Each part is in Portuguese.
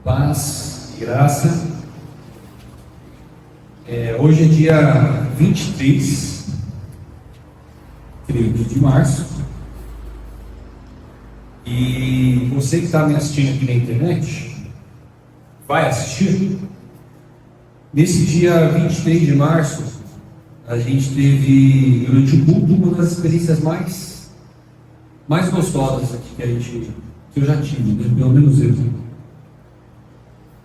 Paz e graça. Hoje é dia 23, creio que de março. E você que está me assistindo aqui na internet, vai assistir. Nesse dia 23 de março, a gente teve, durante o culto, uma das experiências mais gostosas aqui que eu já tive, né? Pelo menos eu.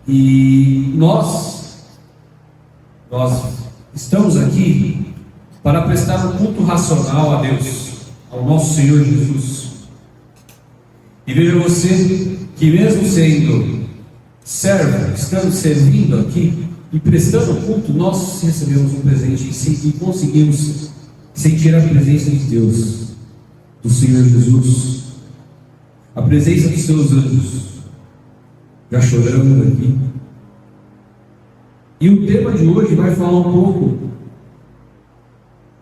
E nós estamos aqui para prestar um culto racional a Deus, ao nosso Senhor Jesus. E veja você que, mesmo sendo servo, estando servindo aqui e prestando culto, nós recebemos um presente e conseguimos sentir a presença de Deus, do Senhor Jesus, a presença dos seus anjos. Já choramos aqui. E o tema de hoje vai falar um pouco.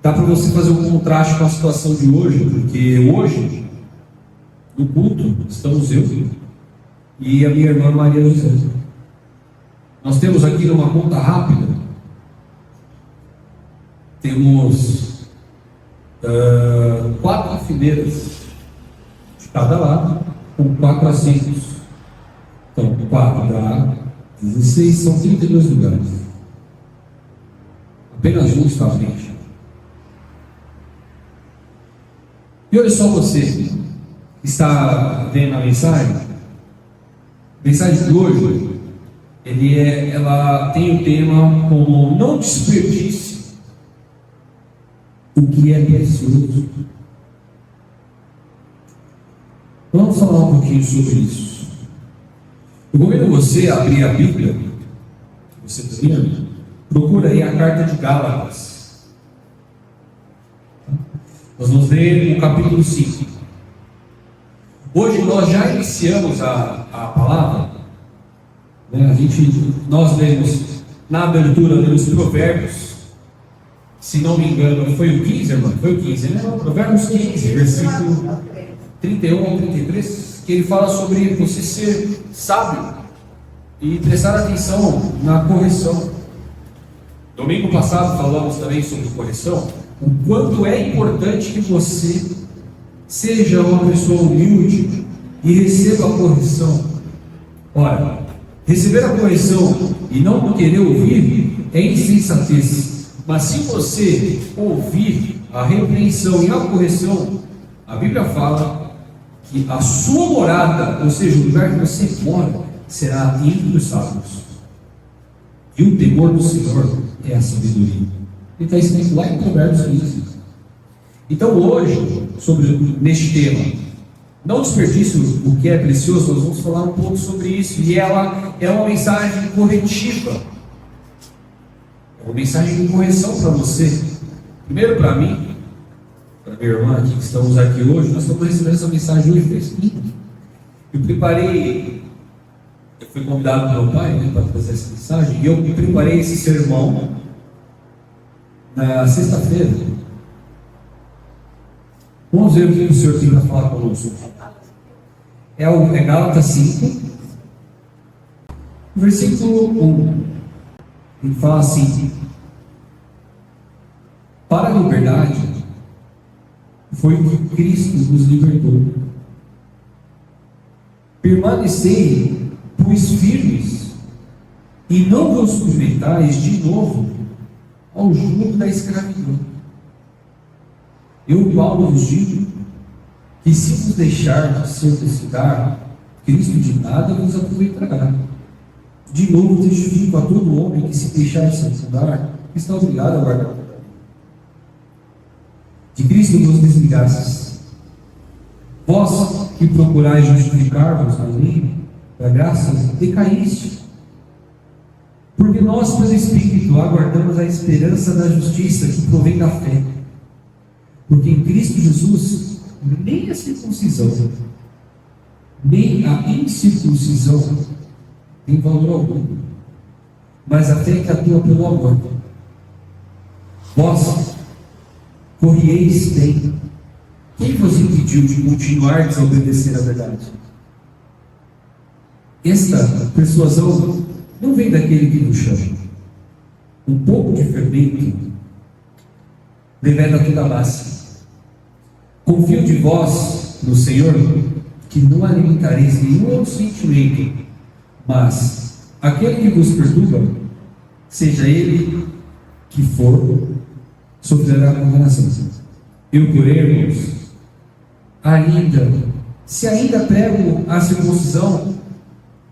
Dá para você fazer um contraste com a situação de hoje, porque hoje, no culto, estamos eu e a minha irmã Maria José. Nós temos aqui numa conta rápida, temos 4 fileiras de cada lado, com 4 assentos. Então, 4 dá 16, são 32 lugares. Apenas um está à frente. E olha só você que está vendo a mensagem. A mensagem de hoje, ela tem o tema como não desperdice o que é precioso. Vamos falar um pouquinho sobre isso. Eu convido você a abrir a Bíblia. Você também procura aí a carta de Gálatas. Nós vamos ler o capítulo 5. Hoje nós já iniciamos a palavra, né? Nós lemos na abertura, lemos Provérbios, se não me engano, foi o 15, irmão? Foi o 15, né? Provérbios 15, versículo 31 ao 33, que ele fala sobre você ser sábio e prestar atenção na correção. Domingo passado falamos também sobre correção, o quanto é importante que você seja uma pessoa humilde e receba a correção. Ora, receber a correção e não querer ouvir é insensatez. Mas se você ouvir a repreensão e a correção, a Bíblia fala que a sua morada, ou seja, o lugar que você mora, será entre os sábios. E o temor do Senhor é a sabedoria. Ele está escrito lá em Provérbios 15. Então hoje, neste tema, não desperdice o que é precioso, nós vamos falar um pouco sobre isso. E ela é uma mensagem corretiva. É uma mensagem de correção para você. Primeiro para mim, para minha irmã aqui, que estamos aqui hoje. Nós estamos recebendo essa mensagem hoje fresquinha. Eu fui convidado pelo meu pai, né, para trazer essa mensagem. E eu preparei esse sermão na sexta-feira. Vamos ver o que o Senhor tem para falar conosco. É Gálatas 5, versículo 1. Ele fala assim: para a liberdade foi o que Cristo nos libertou. Permanecei, pois, firmes, e não vos sujeitais de novo ao jugo da escravidão. Eu, Paulo, vos digo que se vos deixar circuncidar, Cristo de nada vos aproveitará. De novo testifico a todo homem que se deixar circuncidar, está obrigado a guardar. De Cristo vos desligastes. Vós que procurais justificar-vos na lei da graça, decaíste. Porque nós, pelo Espírito, aguardamos a esperança da justiça que provém da fé. Porque em Cristo Jesus, nem a circuncisão, nem a incircuncisão tem valor algum, mas a fé que atua pelo amor. Vós corrieis bem. Quem vos impediu de continuar a desobedecer a verdade? Esta persuasão não vem daquele que nos chama. Um pouco de fermento leveda toda a massa. Confio de vós no Senhor, que não alimentareis nenhum outro sentimento, mas aquele que vos perturba, seja ele que for, sofrerá condenação. Eu, porém, irmãos, se ainda prego a circuncisão,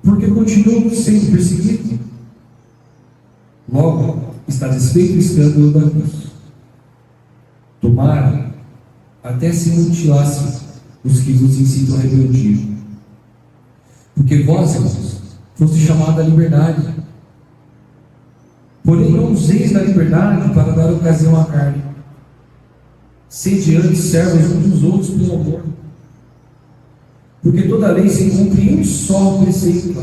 porque continuo sendo perseguido, logo está desfeito o escândalo da cruz. Tomara até se mutilasse os que vos incitam a rebeldia. Porque vós, irmãos, foste chamados à liberdade. Porém, não useis da liberdade para dar ocasião à carne. Sede antes servos uns dos outros pelo amor. Porque toda lei se cumpre em um só preceito.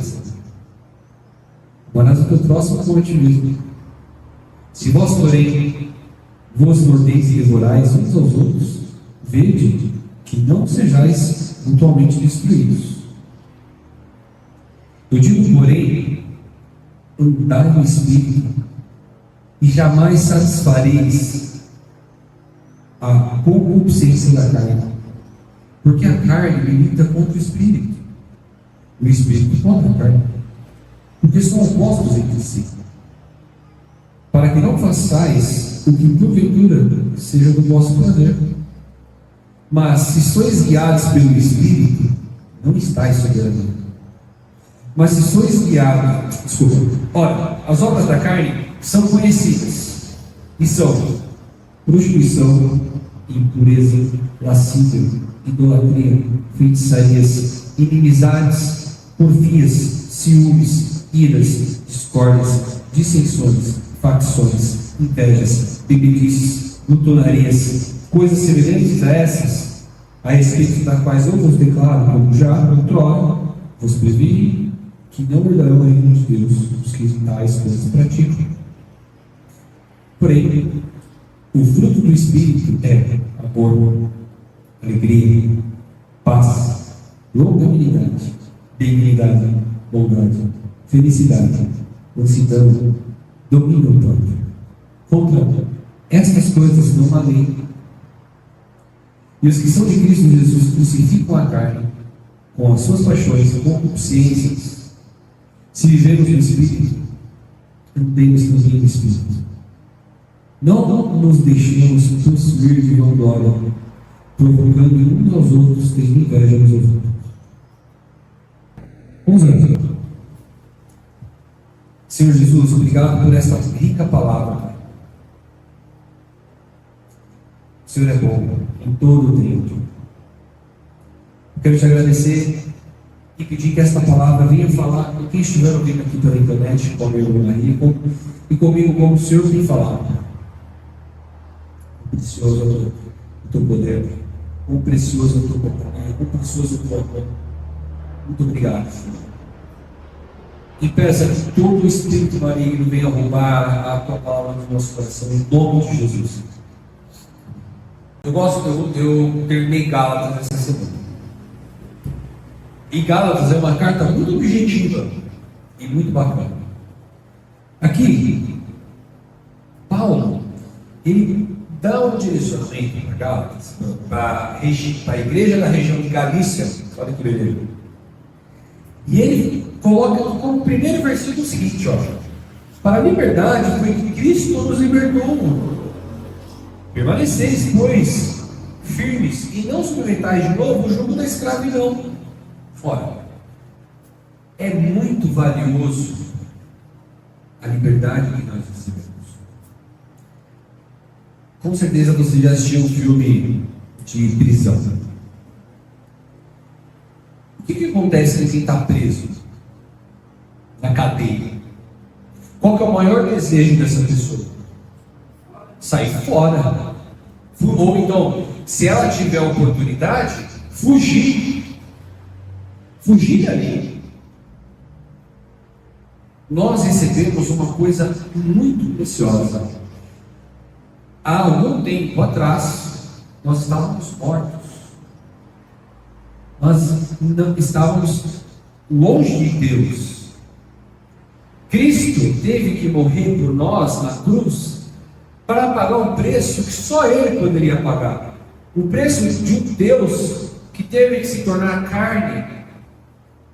Amarás o teu próximo como a ti mesmo. Se vós, porém, vos mordeis e devorais uns aos outros, vede que não sejais mutuamente destruídos. Eu digo, porém, andai no Espírito, e jamais satisfareis a concupiscência da carne, porque a carne milita contra o Espírito, o Espírito contra a carne, porque são opostos entre si, para que não façais o que porventura seja do vosso prazer. Mas se sois guiados pelo Espírito, não estáis sob a lei. Mas se sois guiados, ora, as obras da carne são conhecidas, e são prostituição, impureza, lascívia, idolatria, feitiçarias, inimizades, porfias, ciúmes, iras, discórdias, dissensões, facções, invejas, bebedices, glutonarias, coisas semelhantes a essas, a respeito das quais eu vos declaro, como já outrora vos preveni, que não herdarão o reino de Deus os que tais coisas praticam. Porém, o fruto do Espírito é amor, alegria, paz, longanimidade, benignidade, bondade, felicidade, mansidão, domínio próprio. Contra estas coisas não há lei. E os que são de Cristo Jesus crucificam a carne com as suas paixões e concupiscências. Se vivemos no Espírito, andemos também no Espírito. Não nos deixemos possuir de vanglória, provocando uns aos outros, tendo inveja uns aos outros. Vamos orar. Senhor Jesus, obrigado por esta rica palavra, Pai. O Senhor é bom em todo o tempo. Quero te agradecer e pedir que esta palavra venha falar com quem estiver ouvindo aqui pela internet, com a minha irmã Maria, e comigo como o Senhor tem falado. Precioso é o teu poder, quão precioso é o teu companhia, quão precioso é o teu amor. Muito obrigado, Senhor. E peça que todo o espírito maligno venha roubar a tua palavra no nosso coração, em nome de Jesus. Eu terminei Gálatas essa semana. E Gálatas é uma carta muito objetiva e muito bacana. Aqui, Paulo, ele dá um direcionamento para Gálatas, para a igreja da região de Galícia. Olha que beleza. E ele coloca como primeiro versículo o seguinte: ó, para a liberdade foi que Cristo nos libertou. Permaneceis, pois, firmes, e não submetais de novo o jugo da escravidão. Ora, é muito valioso a liberdade que nós recebemos. Com certeza você já assistiu um filme de prisão. O que acontece com quem está preso na cadeia? Qual que é o maior desejo dessa pessoa? Sair fora. Ou então, se ela tiver a oportunidade, fugir dali. Nós recebemos uma coisa muito preciosa. Há algum tempo atrás, nós estávamos mortos. Nós não estávamos longe de Deus. Cristo teve que morrer por nós na cruz para pagar um preço que só Ele poderia pagar. O preço de um Deus que teve que se tornar carne,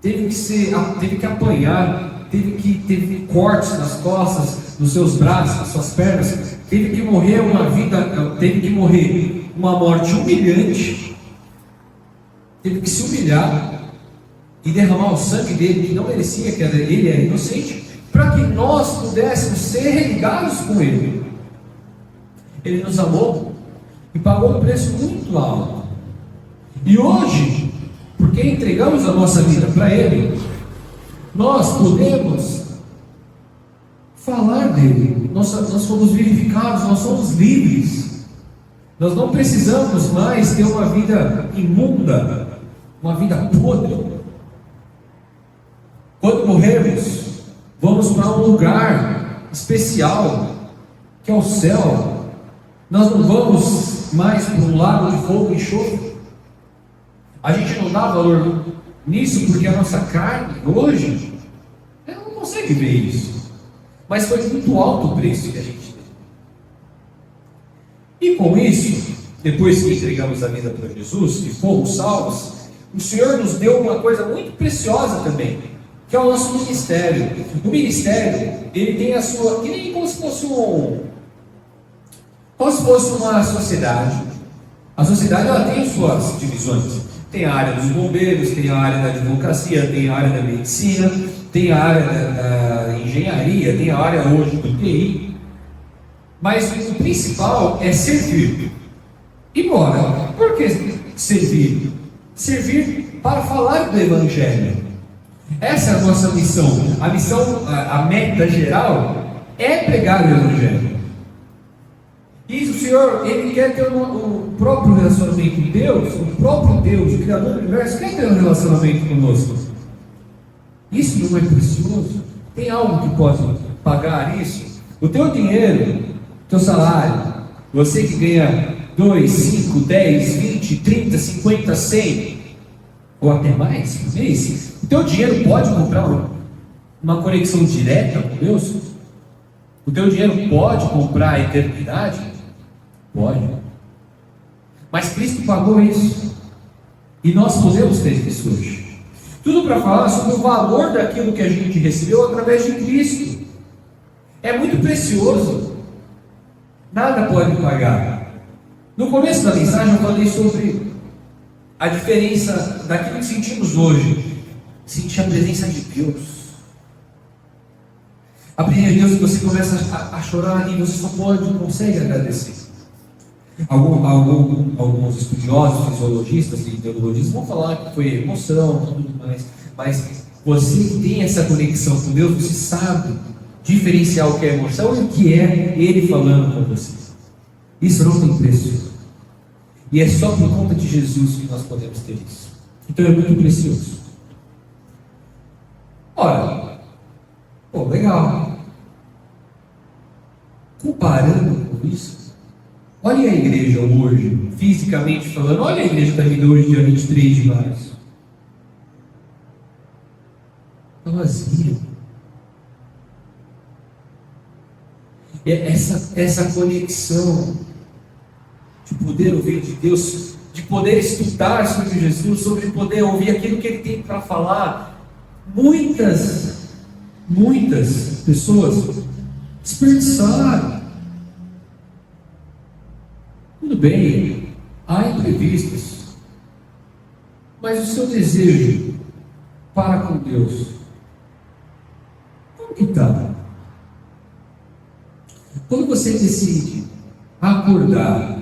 teve que apanhar, teve cortes nas costas, nos seus braços, nas suas pernas, teve que morrer uma morte humilhante, teve que se humilhar e derramar o sangue dele, que não merecia, que ele era inocente, para que nós pudéssemos ser religados com Ele. Ele nos amou e pagou um preço muito alto. E hoje, porque entregamos a nossa vida para Ele, nós podemos falar dele. Nós fomos vivificados, nós somos livres. Nós não precisamos mais ter uma vida imunda, uma vida podre. Quando morrermos, vamos para um lugar especial, que é o céu. Nós não vamos mais para um lago de fogo e enxofre. A gente não dá valor nisso porque a nossa carne, hoje, ela não consegue ver isso. Mas foi muito alto o preço que a gente teve. E com isso, depois que entregamos a vida para Jesus e fomos salvos, o Senhor nos deu uma coisa muito preciosa também, que é o nosso ministério. O ministério, ele tem a sua, que nem como se fosse uma sociedade. A sociedade, ela tem suas divisões. Tem a área dos bombeiros, tem a área da advocacia, tem a área da medicina, tem a área da engenharia, tem a área hoje do TI. Mas o principal é servir. E bora, por que servir? Servir para falar do Evangelho. Essa é a nossa missão. A meta geral é pregar o Evangelho. E o Senhor, Ele quer ter o próprio relacionamento com Deus, o próprio Deus, o Criador do Universo, quer ter um relacionamento conosco. Isso não é precioso? Tem algo que pode pagar isso? O teu dinheiro, o teu salário, você que ganha 2, 5, 10, 20, 30, 50, 100, ou até mais por mês, o teu dinheiro pode comprar uma conexão direta com Deus? O teu dinheiro pode comprar a eternidade? Pode. Mas Cristo pagou isso. E nós podemos ter isso hoje. Tudo para falar sobre o valor daquilo que a gente recebeu através de Cristo. É muito precioso. Nada pode pagar. No começo da mensagem eu falei sobre a diferença daquilo que sentimos hoje. Sentir a presença de Deus. A presença de Deus, que você começa a chorar e você só não consegue agradecer. Alguns estudiosos, fisiologistas e teologistas vão falar que foi emoção e tudo mais, mas você que tem essa conexão com Deus, você sabe diferenciar o que é emoção e o que é Ele falando com você. Isso não tem preço. E é só por conta de Jesus que nós podemos ter isso. Então é muito precioso. Ora, legal. Comparando com isso, olha a igreja hoje, fisicamente falando, olha a igreja que está vindo hoje, dia 23 de março. Está vazia. Essa conexão de poder ouvir de Deus, de poder estudar sobre Jesus, sobre poder ouvir aquilo que Ele tem para falar, muitas pessoas desperdiçaram. Tudo bem, há imprevistos, mas o seu desejo para com Deus, como que está? Quando você decide acordar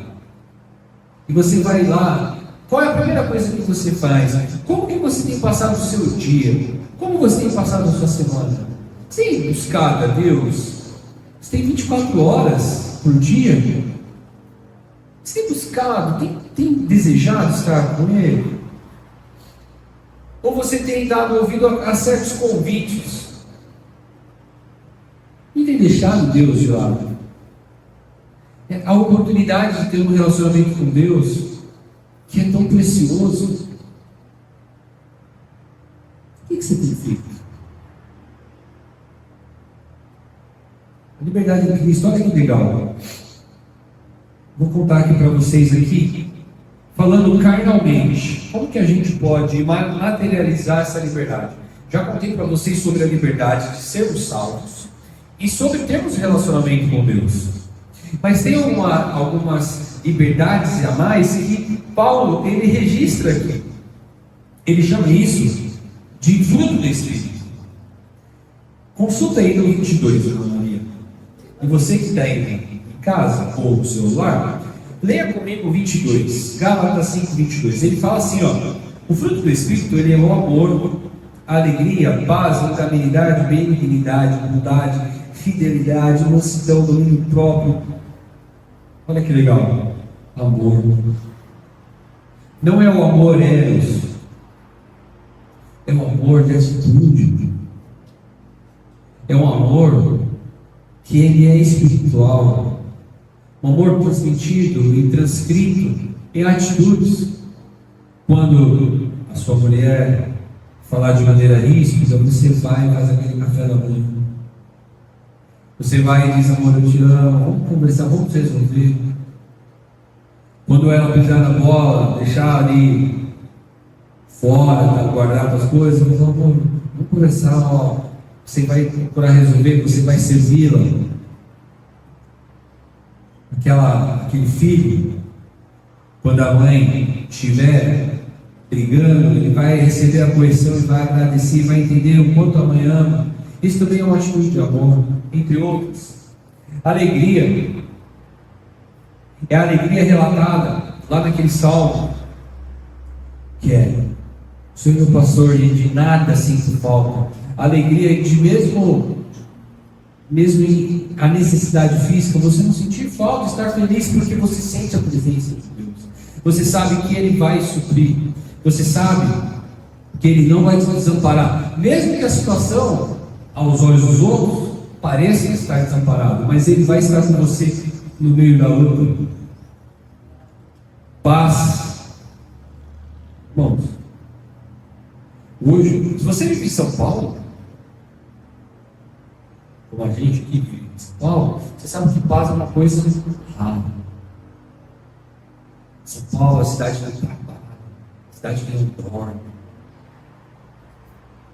e você vai lá, qual é a primeira coisa que você faz? Como que você tem passado o seu dia? Como você tem passado a sua semana? Você tem buscado a Deus? Você tem 24 horas por dia? Você tem buscado, tem desejado estar com Ele? Ou você tem dado ouvido a certos convites? E tem deixado Deus de lado? A oportunidade de ter um relacionamento com Deus, que é tão precioso. O que você tem feito? A liberdade de Cristo, olha que legal. Vou contar aqui para vocês aqui, falando carnalmente, como que a gente pode materializar essa liberdade? Já contei para vocês sobre a liberdade de sermos salvos e sobre termos relacionamento com Deus. Mas tem algumas liberdades a mais que Paulo ele registra aqui. Ele chama isso de fruto do Espírito. Consulta aí no 22, Ana Maria. E você que está em casa ou no celular, leia comigo o 22, Gálatas 5, 22. Ele fala assim, ó: o fruto do Espírito ele é o amor, a alegria, paz, longanimidade, benignidade, bondade, fidelidade, mansidão, domínio próprio. Olha que legal. Amor. Não é o amor eros, é o amor de atitude. É um amor que ele é espiritual. Um amor transmitido e transcrito em atitudes. Quando a sua mulher falar de maneira ríspida, você vai e faz aquele café da manhã. Você vai e diz: amor, eu te amo, vamos conversar, vamos resolver. Quando ela pisar na bola, deixar ali fora, tá, guardar as coisas, amor, vamos conversar, ó. Você vai procurar resolver, você vai servi-la. Aquele filho, quando a mãe estiver brigando, ele vai receber a correção e vai agradecer, vai entender o quanto a mãe ama. Isso também é uma atitude de amor, entre outros. Alegria é a alegria relatada lá naquele salmo, que é: o Senhor é meu pastor e de nada sinto falta. A alegria de mesmo em a necessidade física, você não sentir falta, estar feliz porque você sente a presença de Deus. Você sabe que Ele vai suprir. Você sabe que Ele não vai te desamparar. Mesmo que a situação, aos olhos dos outros, pareça estar desamparado, mas Ele vai estar com você no meio da luta. Paz. Irmãos, hoje, se você vive em São Paulo, como a gente aqui vive em São Paulo, você sabe que paz é uma coisa rara. São Paulo é a cidade do trabalho, a cidade que não dorme.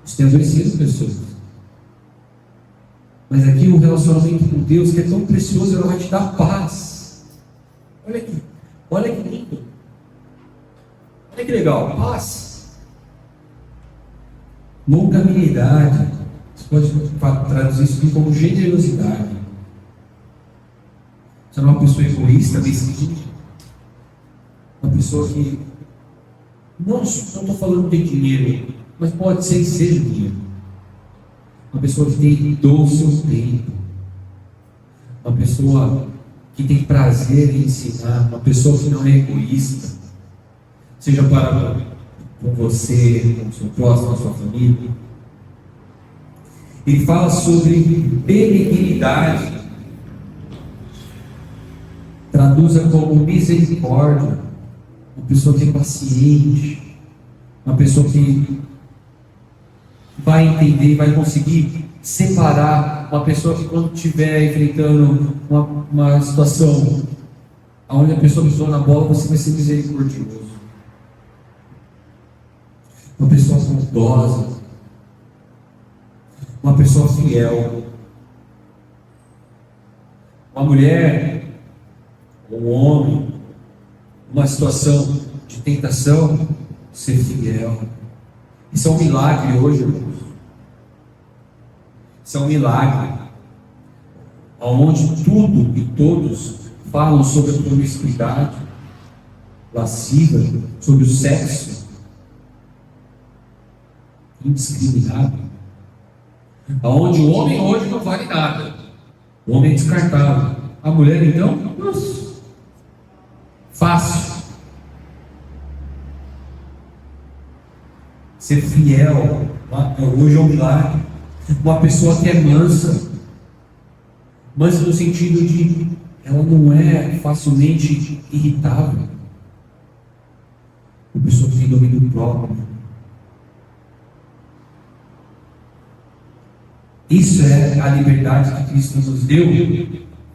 Você tem adoecido pessoas. Mas aqui o relacionamento com Deus, que é tão precioso, ela vai te dar paz. Olha aqui, olha que lindo. Olha que legal, paz. Longanimidade. Você pode traduzir isso como generosidade. Você não é uma pessoa egoísta, mesquinha. Uma pessoa que não estou falando de dinheiro, mas pode ser que seja dinheiro. Uma pessoa que tem dom o seu tempo. Uma pessoa que tem prazer em ensinar. Uma pessoa que não é egoísta. Seja para com você, com o seu próximo, com a sua família. Ele fala sobre benignidade. Traduza como misericórdia. Uma pessoa que é paciente. Uma pessoa que vai entender e vai conseguir separar. Uma pessoa que, quando estiver enfrentando uma situação onde a pessoa pisou na bola, você vai ser misericordioso. Uma pessoa bondosa. Uma pessoa fiel. Uma mulher, um homem, uma situação de tentação, ser fiel. Isso é um milagre hoje, irmãos. Isso é um milagre. Onde tudo e todos falam sobre a promiscuidade lasciva, sobre o sexo indiscriminado. Onde o homem hoje não vale nada. O homem é descartável. A mulher, então, nossa, fácil. Ser fiel, hoje é um milagre. Uma pessoa que é mansa. Mansa no sentido de ela não é facilmente irritável. Uma pessoa que tem domínio próprio. Isso é a liberdade que Cristo nos deu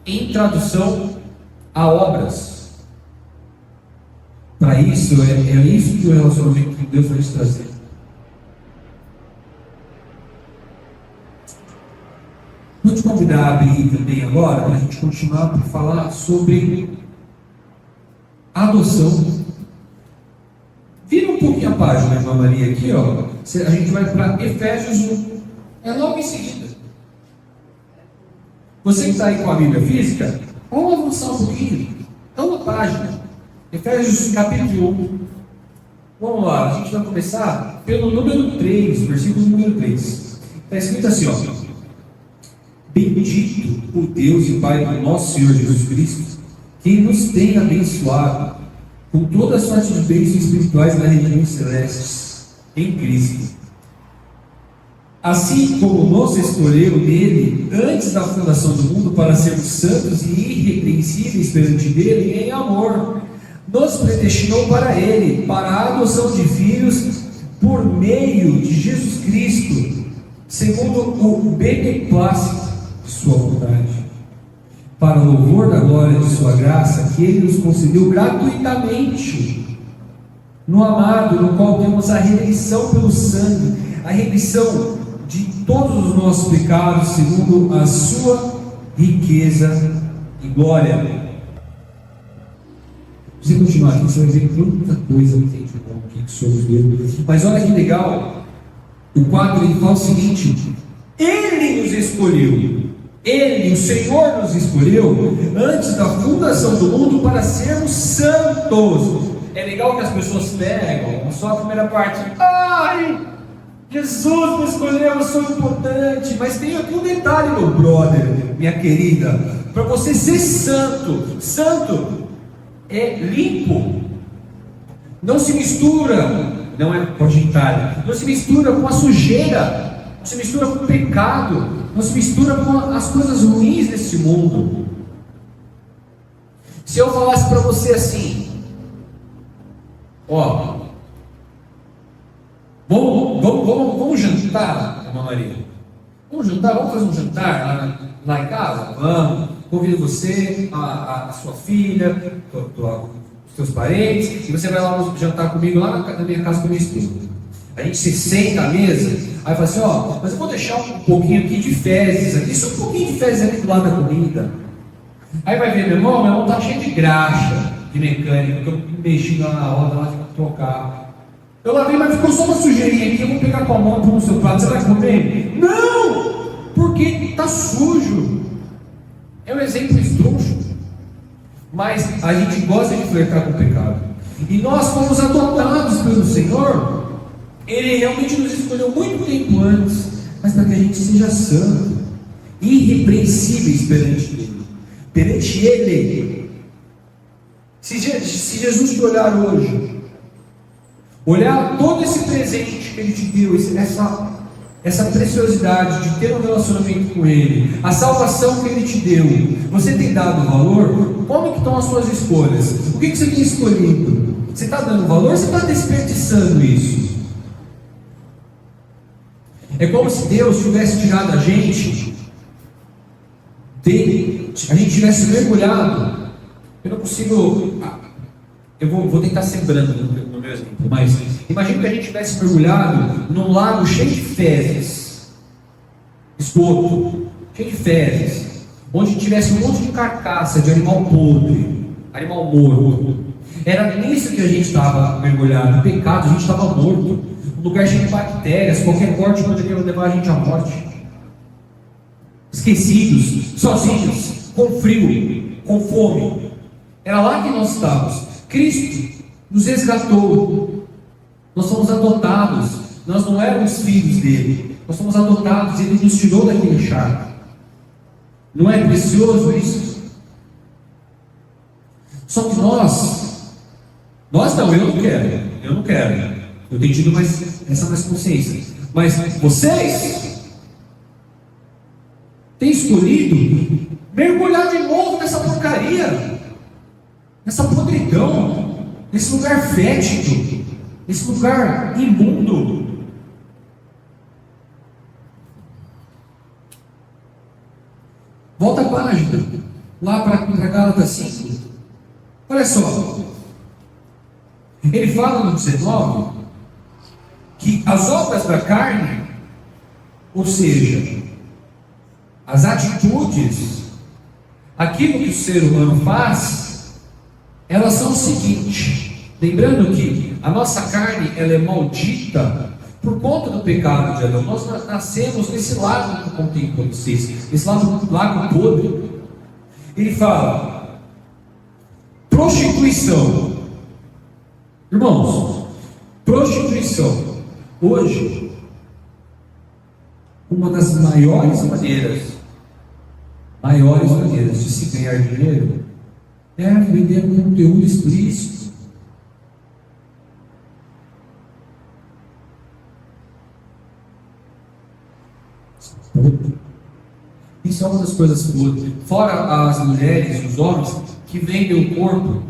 em tradução a obras. Para isso, é isso que o relacionamento com Deus vai te trazer. Vou te convidar a abrir também agora, para a gente continuar por falar sobre adoção. Vira um pouquinho a página, irmã Maria, aqui, ó. A gente vai para Efésios 1. É logo em seguida. Você que está aí com a Bíblia física, vamos avançar um pouquinho. É uma página. Efésios capítulo 1. Vamos lá, a gente vai começar pelo número 3, versículo número 3. Está escrito assim, ó. Bendito o Deus e Pai do nosso Senhor Jesus Cristo, que nos tem abençoado com toda a sorte de bênçãos espirituais nas regiões celestes, em Cristo. Assim como nos escolheu nele, antes da fundação do mundo, para sermos santos e irrepreensíveis perante dele em amor, nos predestinou para ele, para a adoção de filhos, por meio de Jesus Cristo, segundo o beneplácito de sua vontade, para o louvor da glória de sua graça, que ele nos concedeu gratuitamente, no amado, no qual temos a remissão pelo sangue, a remissão de todos os nossos pecados, segundo a sua riqueza e glória. Se você continuar aqui, você vai ver quanta coisa tem de bom aqui que somos Deus. Mas olha que legal, o quadro ele fala o seguinte: ele nos escolheu, ele, o Senhor, nos escolheu antes da fundação do mundo para sermos santos. É legal que as pessoas pegam só a primeira parte. Ai, Jesus me escolheu, eu sou importante. Mas tem aqui um detalhe, meu brother, minha querida. Para você ser santo, santo é limpo, não se mistura, não é cogitário, não se mistura com a sujeira, não se mistura com o pecado, não se mistura com as coisas ruins desse mundo. Se eu falasse para você assim, ó, vamos jantar, irmã Maria, vamos jantar, vamos fazer um jantar lá em casa? Vamos. Convido você, a sua filha, os seus parentes, e você vai lá jantar comigo lá na minha casa com a minha esposa. A gente se senta à mesa, aí fala assim, ó, mas eu vou deixar um pouquinho aqui de fezes aqui, só um pouquinho de fezes aqui do lado da comida. Aí vai ver, meu irmão tá cheio de graxa, de mecânica, que eu mexi lá na roda lá de trocar. Eu lavei, mas ficou só uma sujeirinha aqui, eu vou pegar com a mão no seu prato, você vai comer? Não! Porque tá sujo. É um exemplo esdrúxulo, mas a gente gosta de flertar com o pecado. E nós fomos adotados pelo Senhor. Ele realmente nos escolheu muito tempo antes, mas para que a gente seja santo, irrepreensíveis perante Ele. Perante Ele. Se Jesus te olhar hoje, olhar todo esse presente que Ele te deu, essa preciosidade de ter um relacionamento com Ele, a salvação que Ele te deu, você tem dado valor? Como que estão as suas escolhas? O que você tem escolhido? Você está dando valor ou você está desperdiçando isso? É como se Deus tivesse tirado a gente tivesse mergulhado. Eu não consigo, eu vou tentar ser brando no meu exemplo, mas imagina que a gente tivesse mergulhado num lago cheio de fezes, esgoto, cheio de fezes, onde tivesse um monte de carcaça de animal podre, animal morto. Era nisso que a gente estava mergulhado, no pecado, a gente estava morto, um lugar cheio de bactérias, qualquer corte poderia levar a gente à morte. Esquecidos, sozinhos, com frio, com fome. Era lá que nós estávamos. Cristo nos resgatou. Nós somos adotados. Nós não éramos filhos dele. Nós somos adotados. Ele nos tirou daquele charco. Não é precioso isso? Só que nós não, eu não quero. Eu tenho tido essa mais consciência. Mas vocês têm escolhido mergulhar de novo nessa porcaria, nessa podridão, nesse lugar fétido, nesse lugar imundo. Volta a página, lá para Gálatas 5. Olha só, ele fala no 19 que as obras da carne, ou seja, as atitudes, aquilo que o ser humano faz, elas são o seguinte. Lembrando que a nossa carne, ela é maldita por conta do pecado de Adão. Nós nascemos nesse lago que eu contei para vocês, esse lago podre. Ele fala: prostituição. Irmãos, prostituição. Hoje, uma das maiores maneiras de se ganhar dinheiro é vender conteúdo explícito. Isso é uma das coisas podres. Fora as mulheres, os homens que vendem o corpo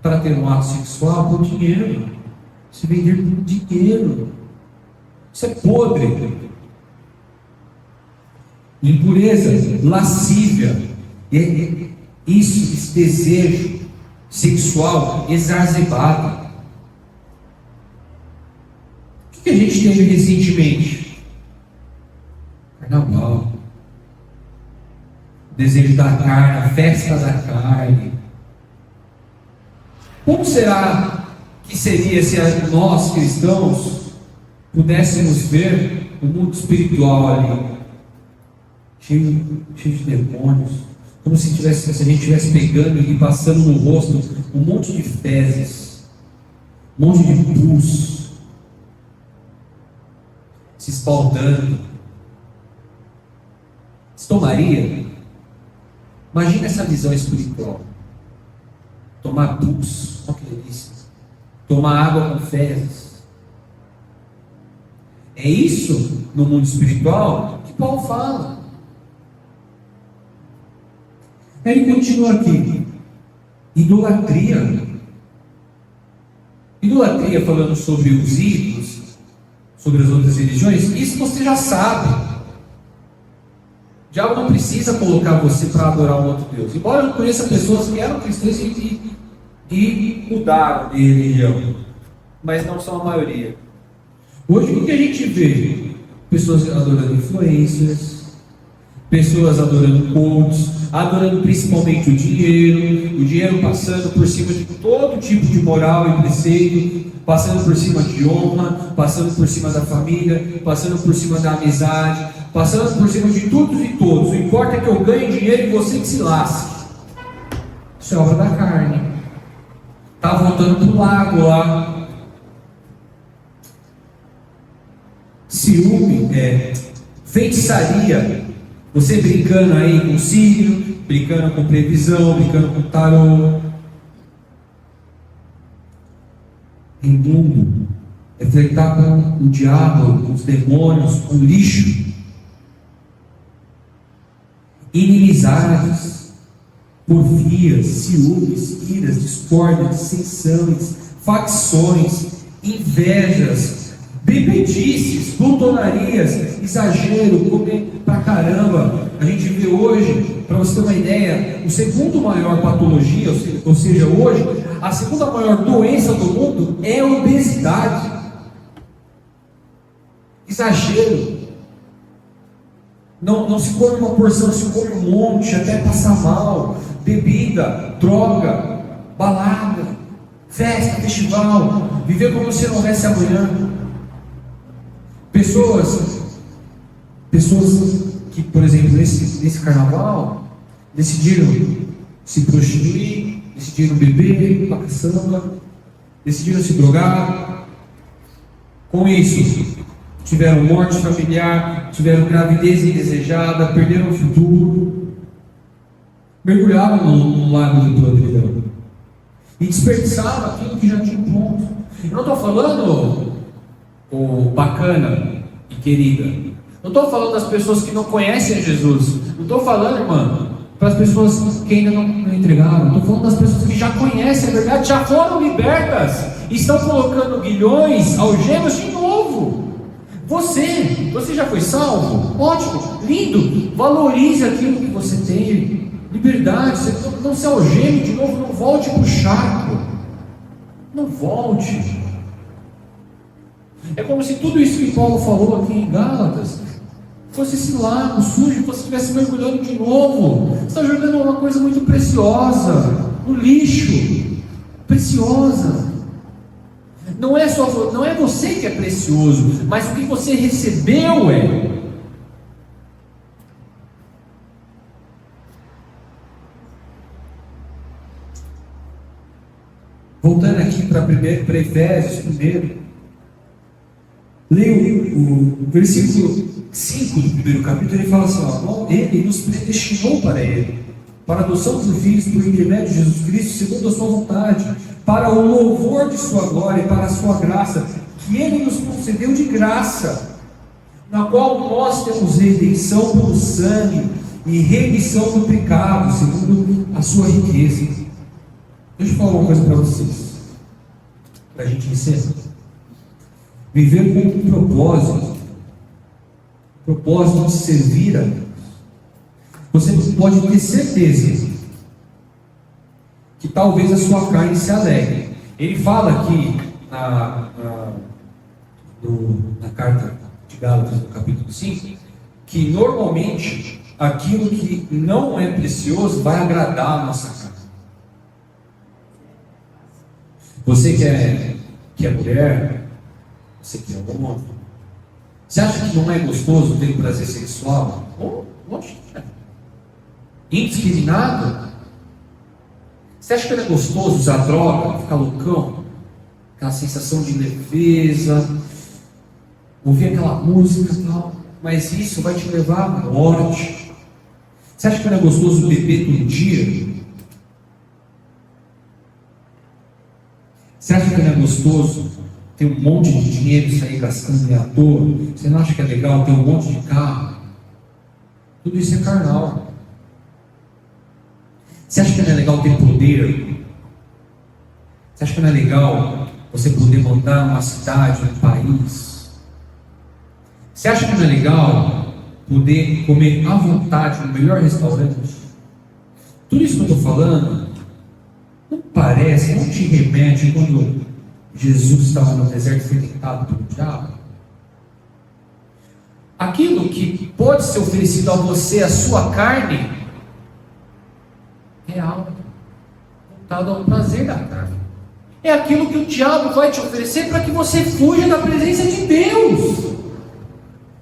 para ter um ato sexual por dinheiro. Se vender por dinheiro, isso é podre. Impureza, lascívia, esse desejo sexual exacerbado. O que a gente teve recentemente? Carnaval, desejo da carne, a festa da carne. Como será que seria se nós cristãos pudéssemos ver o mundo espiritual ali, cheio de demônios, como se a gente estivesse pegando e passando no rosto um monte de fezes, um monte de pus, se espaldando? Você tomaria? Imagina essa visão espiritual. Tomar pus, olha que delícia. Tomar água com fezes. É isso no mundo espiritual que Paulo fala. Ele continua aqui. Idolatria. Idolatria, falando sobre os ídolos, sobre as outras religiões, isso você já sabe. O diabo não precisa colocar você para adorar um outro Deus. Embora eu conheça pessoas que eram cristãs e mudaram de religião, mas não são a maioria. Hoje o que a gente vê? Pessoas adorando influencers, pessoas adorando coaches, adorando principalmente o dinheiro passando por cima de todo tipo de moral e preceito, passando por cima de honra, passando por cima da família, passando por cima da amizade, passando por cima de todos e todos. O que importa é que eu ganhe dinheiro e você que se lasque. Isso é obra da carne. Está voltando para o lago lá. Ciúme, feitiçaria. Você brincando aí com signo, brincando com previsão, brincando com tarô. Imundo é flertar com o diabo, com os demônios, com o lixo. Inimizades, porfias, ciúmes, iras, discórdias, dissensões, facções, invejas, bebedices, glutonarias, exagero, comer pra caramba. A gente vê hoje, para você ter uma ideia, o segundo maior patologia, ou seja, hoje, a segunda maior doença do mundo é a obesidade. Exagero. Não se come uma porção, se come um monte, até passar mal. Bebida, droga, balada, festa, festival, viver como se não houvesse amanhã. Pessoas que, por exemplo, nesse carnaval, decidiram se prostituir, decidiram beber pra caçamba, decidiram se drogar. Com isso, tiveram morte familiar, tiveram gravidez indesejada, perderam o futuro, mergulharam num lago de podridão e desperdiçaram aquilo que já tinham pronto. Eu não estou falando, bacana e querida, não estou falando das pessoas que não conhecem Jesus, não estou falando, irmã, para as pessoas que ainda não entregaram, estou falando das pessoas que já conhecem a verdade, já foram libertas, estão colocando guilhões, algemas de novo. Você já foi salvo? Ótimo, lindo. Valorize aquilo que você tem. Liberdade, você não se algeme de novo, não volte para o charco. Não volte. É como se tudo isso que Paulo falou aqui em Gálatas fosse esse lago sujo, você estivesse mergulhando de novo. Você está jogando uma coisa muito preciosa no lixo. Preciosa. Não é você que é precioso, mas o que você recebeu é. Voltando aqui para Efésios primeiro, leia o versículo 5 do primeiro capítulo. Ele fala assim: ó, ele nos predestinou para ele, para a adoção dos filhos por intermédio de Jesus Cristo, segundo a sua vontade, para o louvor de sua glória e para a sua graça, que ele nos concedeu de graça, na qual nós temos redenção pelo sangue e remissão do pecado, segundo a sua riqueza. Deixa eu falar uma coisa para vocês, para a gente encerrar. Viver com um propósito de servir a Deus. Você pode ter certeza que talvez a sua carne se alegre. Ele fala aqui na carta de Gálatas, no capítulo 5, que normalmente aquilo que não é precioso vai agradar a nossa carne. Você que é mulher, você que é homem, você acha que não é gostoso ter prazer sexual? Indiscriminado? Você acha que não é gostoso usar droga, ficar loucão? Aquela sensação de leveza, ouvir aquela música e tal, mas isso vai te levar à morte. Você acha que não é gostoso beber todo dia? Você acha que não é gostoso ter um monte de dinheiro e sair gastando à toa? Você não acha que é legal ter um monte de carro? Tudo isso é carnal. Você acha que não é legal ter poder? Você acha que não é legal você poder mandar uma cidade, um país? Você acha que não é legal poder comer à vontade no melhor restaurante? Tudo isso que eu estou falando não parece, não te remete quando Jesus estava no deserto e foi tentado pelo diabo? Aquilo que pode ser oferecido a você, a sua carne, é algo voltado ao prazer da carne. É aquilo que o diabo vai te oferecer para que você fuja da presença de Deus,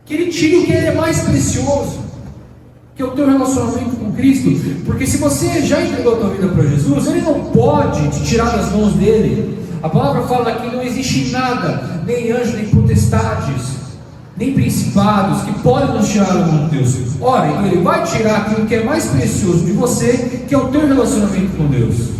que ele tire o que é mais precioso, que é o teu relacionamento com Cristo. Porque se você já entregou a tua vida para Jesus, ele não pode te tirar das mãos dele. A palavra fala que não existe nada, nem anjo, nem potestades, nem principados, que podem nos tirar da mão de Deus. Ora, então ele vai tirar aquilo que é mais precioso de você, que é o teu relacionamento com Deus.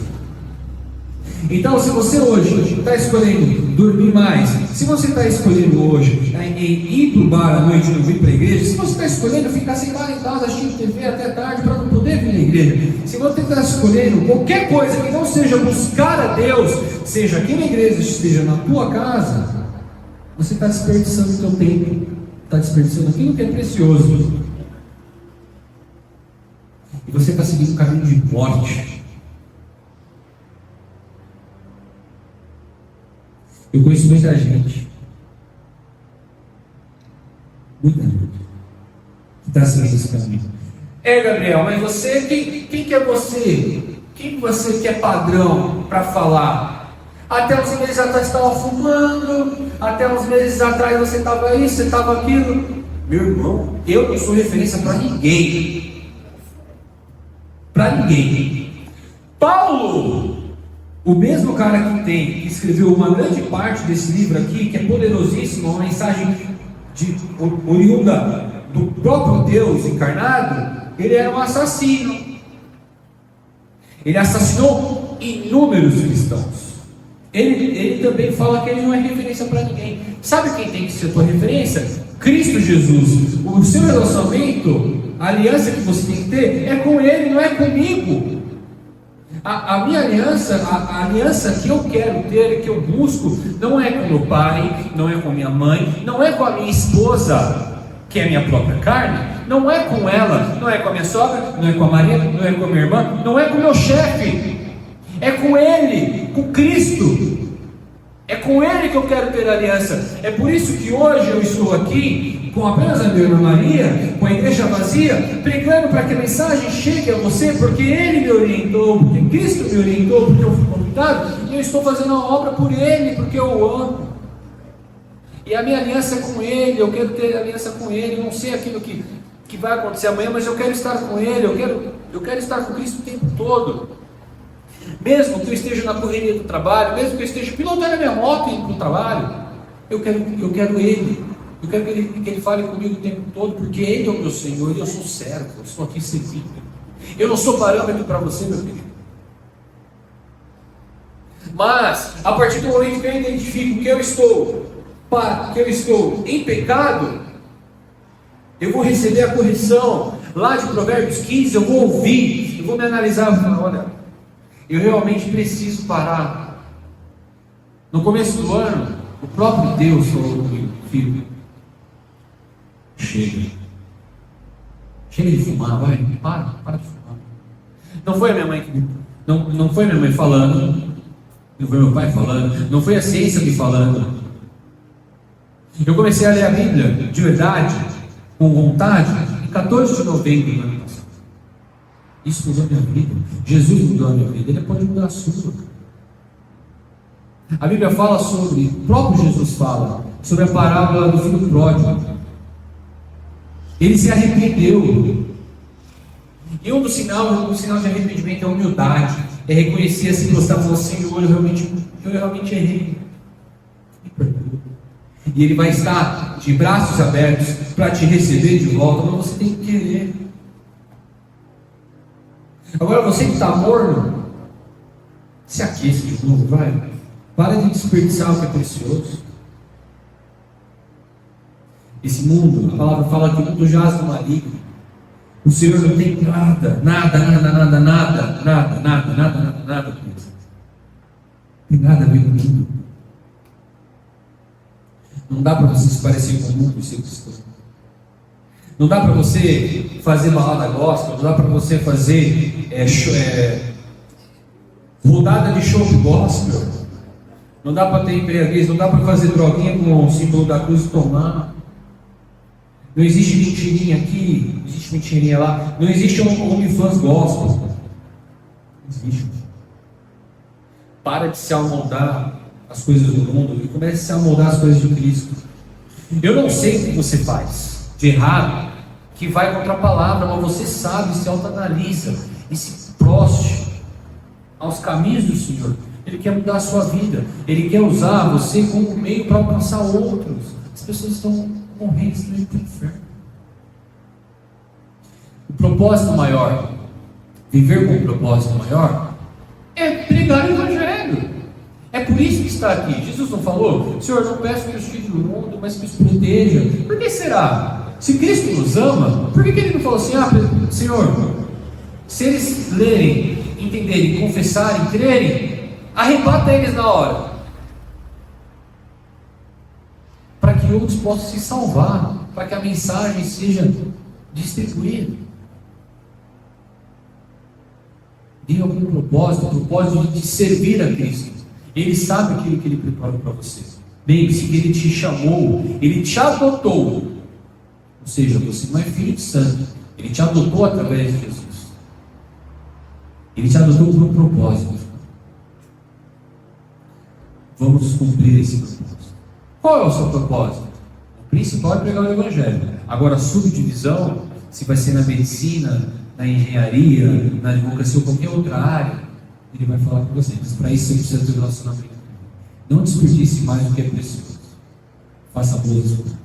Então, se você hoje está escolhendo dormir mais, se você está escolhendo hoje em ir para o bar à noite e não vir para a igreja, se você está escolhendo ficar sentado em casa assistindo TV até tarde para não poder vir na igreja, se você está escolhendo qualquer coisa que não seja buscar a Deus, seja aqui na igreja, seja na tua casa, você está desperdiçando o teu tempo, está desperdiçando aquilo que é precioso, e você está seguindo um caminho de morte. Eu conheço muita gente que está seguindo esse caminho. Gabriel, mas você, quem que é você? Quem você que é padrão para falar? Até uns meses atrás você estava fumando, até uns meses atrás você estava isso, você estava aquilo. Meu irmão, eu não sou referência para ninguém. Para ninguém. Paulo, o mesmo cara que escreveu uma grande parte desse livro aqui, que é poderosíssimo, uma mensagem oriunda do próprio Deus encarnado, ele era um assassino. Ele assassinou inúmeros cristãos. Ele também fala que ele não é referência para ninguém. Sabe quem tem que ser a tua referência? Cristo Jesus. O seu relacionamento, a aliança que você tem que ter é com Ele, não é comigo. A minha aliança, a aliança que eu quero ter, que eu busco, não é com meu pai, não é com minha mãe, não é com a minha esposa, que é a minha própria carne, não é com ela, não é com a minha sogra, não é com a Maria, não é com a minha irmã, não é com o meu chefe, é com Ele, com Cristo. É com Ele que eu quero ter aliança. É por isso que hoje eu estou aqui, com apenas a minha irmã Maria, com a igreja vazia, pregando para que a mensagem chegue a você, porque Ele me orientou, porque Cristo me orientou, porque eu fui convidado, e eu estou fazendo a obra por Ele, porque eu o amo. E a minha aliança é com Ele, eu quero ter aliança com Ele, eu não sei aquilo que vai acontecer amanhã, mas eu quero estar com Ele, eu quero estar com Cristo o tempo todo. Mesmo que eu esteja na correria do trabalho, mesmo que eu esteja pilotando a minha moto e indo para o trabalho, eu quero Ele. Eu quero que ele fale comigo o tempo todo, porque Ele é o meu Senhor e eu sou servo, eu estou aqui servindo. Eu não sou parâmetro para você, meu querido. Mas, a partir do momento que eu identifico que eu estou em pecado, eu vou receber a correção lá de Provérbios 15, eu vou ouvir, eu vou me analisar e falar, olha, eu realmente preciso parar. No começo do ano, o próprio Deus falou comigo, filho, chega de fumar, vai, para de fumar. Não foi a minha mãe não foi minha mãe falando, não foi meu pai falando, não foi a ciência me falando. Eu comecei a ler a Bíblia de verdade, com vontade, em 14 de novembro do ano passado. Isso mudou a minha vida. Jesus mudou a minha vida, Ele pode mudar a sua. A Bíblia fala sobre, o próprio Jesus fala, sobre a parábola do filho pródigo. Ele se arrependeu. E um dos sinais de arrependimento é a humildade. É reconhecer assim, gostar, falar, Senhor, eu realmente errei. Me perdoa. E Ele vai estar de braços abertos para te receber de volta, mas você tem que querer. Agora você que está morno, se aqueça de novo, vai. Para de desperdiçar o que é precioso. Esse mundo, a palavra fala que o mundo jaz no maligno. O Senhor não tem nada. Tem nada a ver com o mundo. Não dá para você se parecer com o mundo e ser cristão. Não dá para você fazer balada gospel, não dá para você fazer rodada de show gospel, não dá para ter embriaguez, não dá para fazer droguinha com o símbolo da cruz e tomar. Não existe mentirinha aqui, não existe mentirinha lá, não existe OnlyFans gospel. Não existe. Para de se amoldar as coisas do mundo e comece a se amoldar as coisas de Cristo. Eu não sei o que você faz de errado, que vai contra a palavra, mas você sabe, se autoanalisa e se proste aos caminhos do Senhor. Ele quer mudar a sua vida, Ele quer usar você como meio para alcançar outros. As pessoas estão morrendo, estão indo para o inferno. O propósito maior, viver com um propósito maior, é pregar o Evangelho. É por isso que está aqui. Jesus não falou, Senhor, não peço que os tire do mundo, mas que os proteja. Por que será? Se Cristo nos ama, por que Ele não falou assim, Senhor, se eles lerem, entenderem, confessarem, crerem, arrebata eles na hora, para que outros possam se salvar, para que a mensagem seja distribuída. Dê algum propósito, o propósito de servir a Cristo. Ele sabe aquilo que Ele preparou para você. Lembre-se que Ele te chamou, Ele te adotou. Ou seja, você não é filho de santo. Ele te adotou através de Jesus. Ele te adotou por um propósito. Vamos cumprir esse propósito. Qual é o seu propósito? O principal é pregar o Evangelho. Agora, a subdivisão, se vai ser na medicina, na engenharia, na advocacia ou qualquer outra área, Ele vai falar com você. Mas para isso você precisa ter um relacionamento. Não desperdice mais do que é precioso. Faça boas escolhas.